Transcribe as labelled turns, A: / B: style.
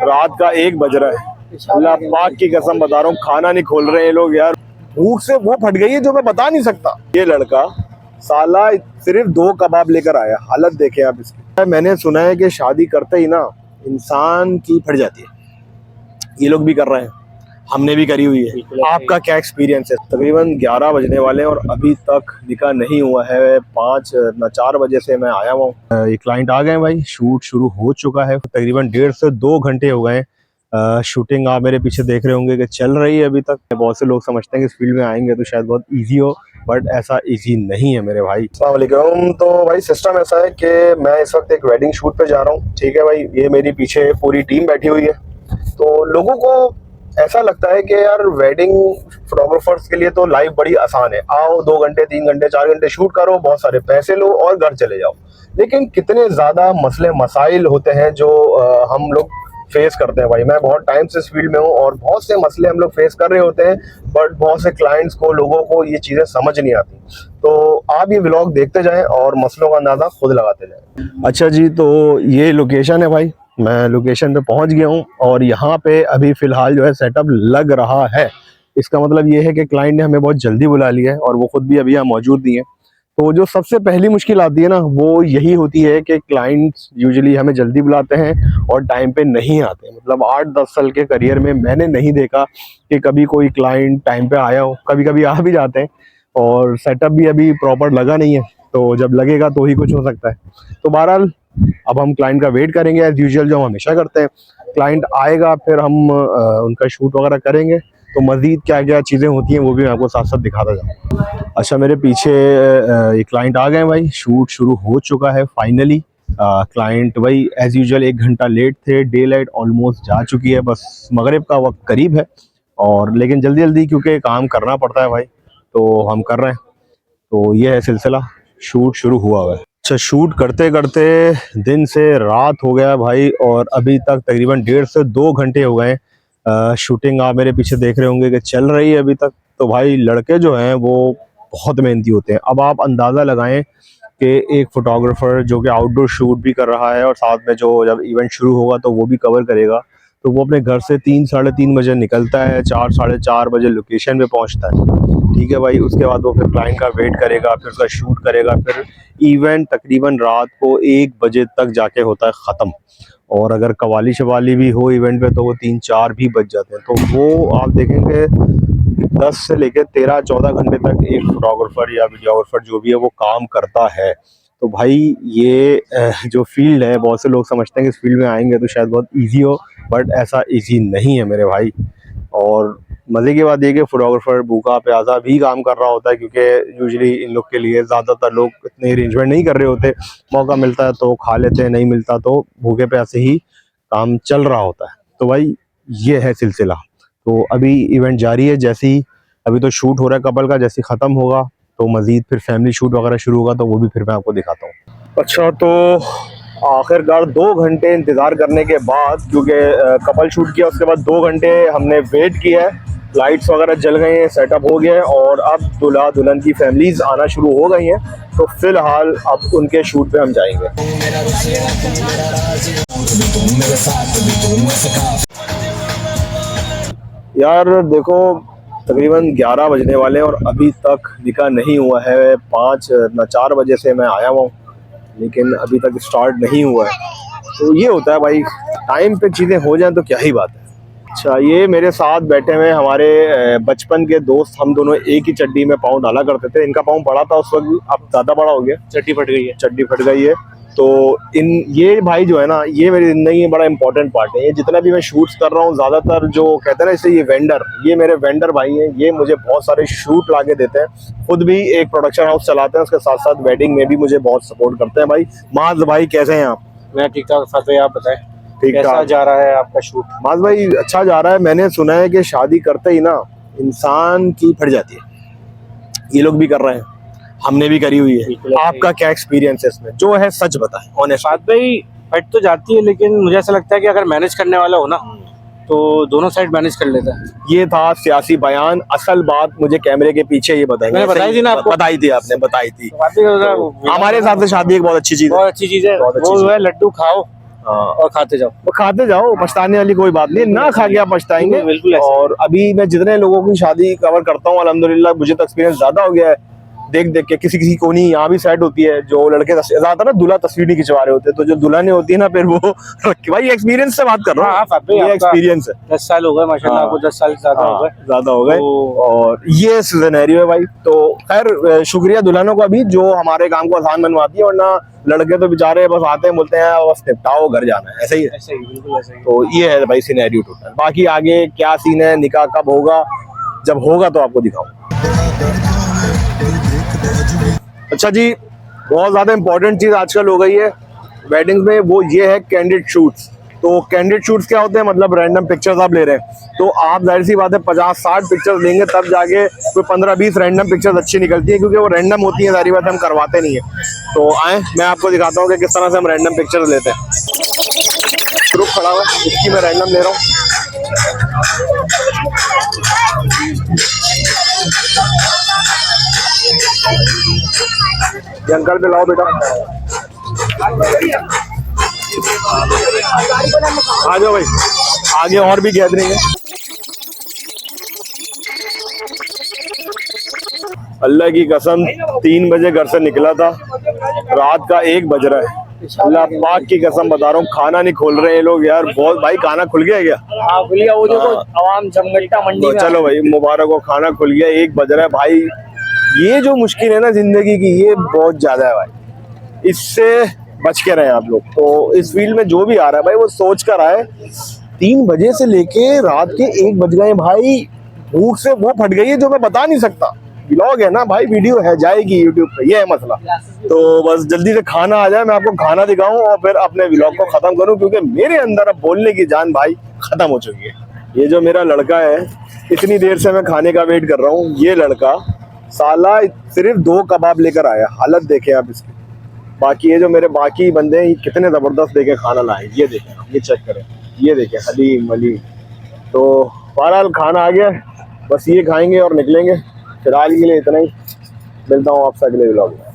A: रात का 1 बज रहा है। अल्लाह पाक की कसम बता रहा हूँ, खाना नहीं खोल रहे हैं लोग यार। भूख से वो फट गई है जो मैं बता नहीं सकता। ये लड़का साला सिर्फ 2 कबाब लेकर आया, हालत देखे आप इसकी। मैंने सुना है कि शादी करते ही ना इंसान की फट जाती है। ये लोग भी कर रहे हैं, हमने भी करी हुई है। आपका क्या एक्सपीरियंस है? तकरीबन 11 बजने वाले हैं और अभी तक निकाह नहीं हुआ है। 4 बजे से मैं आया हुआ हूँ। ये क्लाइंट आ गए भाई, शूट शुरू हो चुका है। तकरीबन 1.5 से 2 घंटे हो गए। शूटिंग आप मेरे पीछे देख रहे होंगे कि चल रही है अभी तक। बहुत से लोग समझते हैं कि इस फील्ड में आएंगे तो शायद बहुत इजी हो, बट ऐसा इजी नहीं है मेरे भाई। अस्सलाम वालेकुम। तो भाई सिस्टम ऐसा है कि मैं इस वक्त एक वेडिंग शूट पे जा रहा हूँ, ठीक है भाई। ये मेरी पीछे पूरी टीम बैठी हुई है। तो लोगों को ऐसा लगता है कि यार वेडिंग फोटोग्राफर्स के लिए तो लाइफ बड़ी आसान है, आओ 2 घंटे 3 घंटे 4 घंटे शूट करो, बहुत सारे पैसे लो और घर चले जाओ। लेकिन कितने ज़्यादा मसले मसाइल होते हैं जो हम लोग फेस करते हैं भाई। मैं बहुत टाइम से इस फील्ड में हूँ और बहुत से मसले हम लोग फेस कर रहे होते हैं, बट बहुत से क्लाइंट्स को, लोगों को ये चीज़ें समझ नहीं आती। तो आप ये व्लॉग देखते जाएं और मसलों का अंदाज़ा खुद लगाते जाएं। अच्छा जी, तो ये लोकेशन है भाई। मैं लोकेशन पे पहुंच गया हूं और यहाँ पे अभी फ़िलहाल जो है सेटअप लग रहा है। इसका मतलब ये है कि क्लाइंट ने हमें बहुत जल्दी बुला लिया है और वो खुद भी अभी यहाँ मौजूद नहीं है। तो जो सबसे पहली मुश्किल आती है ना, वो यही होती है कि क्लाइंट्स यूजुअली हमें जल्दी बुलाते हैं और टाइम पे नहीं आते। मतलब 8-10 साल के करियर में मैंने नहीं देखा कि कभी कोई क्लाइंट टाइम पे आया हो। कभी कभी आ भी जाते हैं और सेटअप भी अभी प्रॉपर लगा नहीं है, तो जब लगेगा तो ही कुछ हो सकता है। तो बहरहाल अब हम क्लाइंट का वेट करेंगे एज यूजुअल, जो हम हमेशा करते हैं। क्लाइंट आएगा फिर हम उनका शूट वगैरह करेंगे। तो मज़ीद क्या क्या चीज़ें होती हैं वो भी मैं आपको साथ साथ दिखाता जाऊँ। अच्छा, मेरे पीछे ये क्लाइंट आ गए भाई। शूट शुरू हो चुका है फाइनली। क्लाइंट भाई एज यूजुअल 1 घंटा लेट थे। डे लाइट ऑलमोस्ट जा चुकी है, बस मगरिब का वक्त करीब है। और लेकिन जल्दी जल्दी क्योंकि काम करना पड़ता है भाई, तो हम कर रहे हैं। तो ये है सिलसिला, शूट शुरू हुआ हुआ है। अच्छा, शूट करते करते दिन से रात हो गया भाई और अभी तक तकरीबन 1.5 से 2 घंटे हो गए। शूटिंग आप मेरे पीछे देख रहे होंगे कि चल रही है अभी तक। तो भाई लड़के जो हैं वो बहुत मेहनती होते हैं। अब आप अंदाज़ा लगाएं कि एक फोटोग्राफर जो कि आउटडोर शूट भी कर रहा है और साथ में जो जब इवेंट शुरू होगा तो वो भी कवर करेगा, तो वो अपने घर से 3-3:30 बजे निकलता है, 4-4:30 बजे लोकेशन पे पहुंचता है। ठीक है भाई, उसके बाद वो फिर क्लाइंट का वेट करेगा, फिर उसका शूट करेगा, फिर इवेंट तकरीबन रात को 1 बजे तक जाके होता है ख़त्म। और अगर कवाली शवाली भी हो इवेंट पे तो वो 3-4 भी बज जाते हैं। तो वो आप देखेंगे 10 से लेकर 13-14 घंटे तक एक फोटोग्राफर या वीडियोग्राफर जो भी है वो काम करता है। तो भाई ये जो फील्ड है, बहुत से लोग समझते हैं कि इस फील्ड में आएंगे तो शायद बहुत इजी हो, बट ऐसा इजी नहीं है मेरे भाई। और मज़े की बात ये कि फोटोग्राफर भूखा प्यासा भी काम कर रहा होता है, क्योंकि यूजुअली इन लोग के लिए ज़्यादातर लोग इतने अरेंजमेंट नहीं कर रहे होते। मौका मिलता है तो खा लेते हैं, नहीं मिलता तो भूखे प्यासे ही काम चल रहा होता है। तो भाई ये है सिलसिला। तो अभी इवेंट जारी है। जैसे ही अभी तो शूट हो रहा है कपल का, जैसे ही ख़त्म होगा तो मज़ीद फिर फैमिली शूट वगैरह शुरू होगा, तो वो भी फिर मैं आपको दिखाता हूँ। अच्छा, तो आखिरकार 2 घंटे इंतज़ार करने के बाद, क्योंकि कपल शूट किया उसके बाद 2 घंटे हमने वेट किया है, लाइट्स वगैरह जल गई हैं, सेटअप हो गया है और अब दूल्हा दुल्हन की फैमिलीज़ आना शुरू हो गई हैं। तो फ़िलहाल अब उनके शूट पे हम जाएंगे। यार देखो, तकरीबन 11 बजने वाले हैं और अभी तक निकाह नहीं हुआ है। 4 बजे से मैं आया हुआ हूँ, लेकिन अभी तक स्टार्ट नहीं हुआ है। तो ये होता है भाई, टाइम पे चीज़ें हो जाएं तो क्या ही बात है। अच्छा, ये मेरे साथ बैठे हुए हमारे बचपन के दोस्त। हम दोनों एक ही चड्डी में पाँव डाला करते थे। इनका पाँव बड़ा था उस वक्त भी, अब ज़्यादा बड़ा हो गया, चड्डी फट गई है। चड्डी फट गई है। तो ये भाई जो है ना, ये मेरी ज़िंदगी में बड़ा इंपॉर्टेंट पार्ट है। ये जितना भी मैं शूट्स कर रहा हूँ, ज़्यादातर जो कहते हैं ना, इसे ये वेंडर, ये मेरे वेंडर भाई हैं। ये मुझे बहुत सारे शूट ला के देते हैं। खुद भी एक प्रोडक्शन हाउस चलाते हैं, उसके साथ साथ वेडिंग में भी मुझे बहुत सपोर्ट करते हैं भाई। माज भाई कैसे हैं आप?
B: मैं ठीक ठाक। साथ में आप बताएं,
A: ठीक
B: कैसा
A: ठाक
B: जा रहा है आपका शूट?
A: माज भाई अच्छा जा रहा है। मैंने सुना है कि शादी करते ही ना इंसान की फट जाती है। ये लोग भी कर रहे हैं, हमने भी करी हुई है। आपका क्या एक्सपीरियंस है इसमें? जो है सच बताएं, ऑनेस्ट।
B: साथ भाई फट तो जाती है, लेकिन मुझे ऐसा लगता है कि अगर मैनेज करने वाला हो ना तो दोनों साइड मैनेज कर लेता है।
A: ये था सियासी बयान। असल बात मुझे कैमरे के पीछे ये बताएंगे।
B: मैंने बताई थी ना आपको।
A: बताई थी आपने, बताई थी।
B: तो
A: हमारे हिसाब से शादी एक बहुत अच्छी चीज है।
B: बहुत अच्छी चीज है। वो जो है लड्डू खाओ
A: हाँ।
B: और खाते जाओ।
A: वो खाते जाओ, पछताने वाली कोई बात नहीं, ना खा के आप पछताएंगे।
B: बिल्कुल ऐसे।
A: और अभी मैं जितने लोगों की शादी कवर करता हूँ अल्हम्दुलिल्लाह, मुझे तो एक्सपीरियंस ज्यादा हो गया है देख देख के। किसी किसी कोनी यहाँ भी सेट होती है, जो लड़के ज्यादा ना दूल्हा तस्वीर नहीं खिंचवा रहे होते, तो जो दुल्हन होती है ना फिर वो भाई एक्सपीरियंस से बात कर रहा हूँ, ये एक्सपीरियंस है।
B: 10 साल हो गए माशाल्लाह, आपको 10 साल से ज्यादा हो गए।
A: ज्यादा हो गए। और ये सिनेरियो है भाई। तो खैर शुक्रिया दुल्हनों का भी जो हमारे काम को आसान बनवाती है, वरना लड़के तो बेचारे बस आते हैं बोलते हैं बस निपटाओ घर जाना है, ऐसा ही है।
B: ऐसे ही, बिल्कुल ऐसे ही।
A: तो ये है भाई सिनेरियो टोटल। बाकी आगे क्या सीन है, निकाह कब होगा, जब होगा तो आपको दिखाऊंगा। अच्छा जी, बहुत ज्यादा इंपॉर्टेंट चीज आजकल हो गई है वेडिंग्स में, वो ये है कैंडिड शूट्स। तो कैंडिड शूट्स क्या होते हैं, मतलब रैंडम पिक्चर्स आप ले रहे हैं, तो आप जाहिर सी बात है 50-60 पिक्चर्स लेंगे तब जाके कोई 15-20 रैंडम पिक्चर्स अच्छी निकलती है, क्योंकि वो रैंडम होती है, सारी बात हम करवाते नहीं है। तो आए मैं आपको दिखाता हूँ कि किस तरह से हम रैंडम पिक्चर्स लेते हैं। ग्रुप खड़ा हुआ है, इसकी मैं रैंडम ले रहा हूँ। ये अंकल पे लाओ बेटा, आ जाओ भाई, आगे और भी गैदरिंग है। अल्लाह की कसम 3 बजे घर से निकला था, रात का 1 बज रहा है। अल्लाह पाक की कसम बता रहा हूँ, खाना नहीं खोल रहे हैं लोग यार। बहुत भाई, खाना खुल गया क्या?
B: हाँ खुल गया, वो देखो आवाम जमगट्टा मंडी में।
A: चलो भाई मुबारक हो, खाना खुल गया, 1 बज रहा है भाई। ये जो मुश्किल है ना जिंदगी की, ये बहुत ज्यादा है भाई, इससे बच के रहे आप लोग। तो इस फील्ड में जो भी आ रहा है भाई, वो सोच कर आए। 3 बजे से लेके रात के 1 बज गए भाई, भूख से वो फट गई है जो मैं बता नहीं सकता। व्लॉग है ना भाई, वीडियो है, जाएगी यूट्यूब पे, ये है मसला। तो बस जल्दी से खाना आ जाए, मैं आपको खाना दिखाऊं और फिर अपने व्लॉग को खत्म करूं, क्योंकि मेरे अंदर अब बोलने की जान भाई खत्म हो चुकी है। ये जो मेरा लड़का है, इतनी देर से मैं खाने का वेट कर रहा हूँ, ये लड़का साला सिर्फ 2 कबाब लेकर आया, हालत देखे आप इसकी। बाकी ये जो मेरे बाकी बंदे हैं, कितने जबरदस्त देखे खाना लाए, ये देखें, ये चेक करें, ये देखें, हलीम वलीम। तो बहरहाल खाना आ गया, बस ये खाएंगे और निकलेंगे। फिलहाल के लिए इतना ही, मिलता हूँ आपसे अगले व्लॉग में।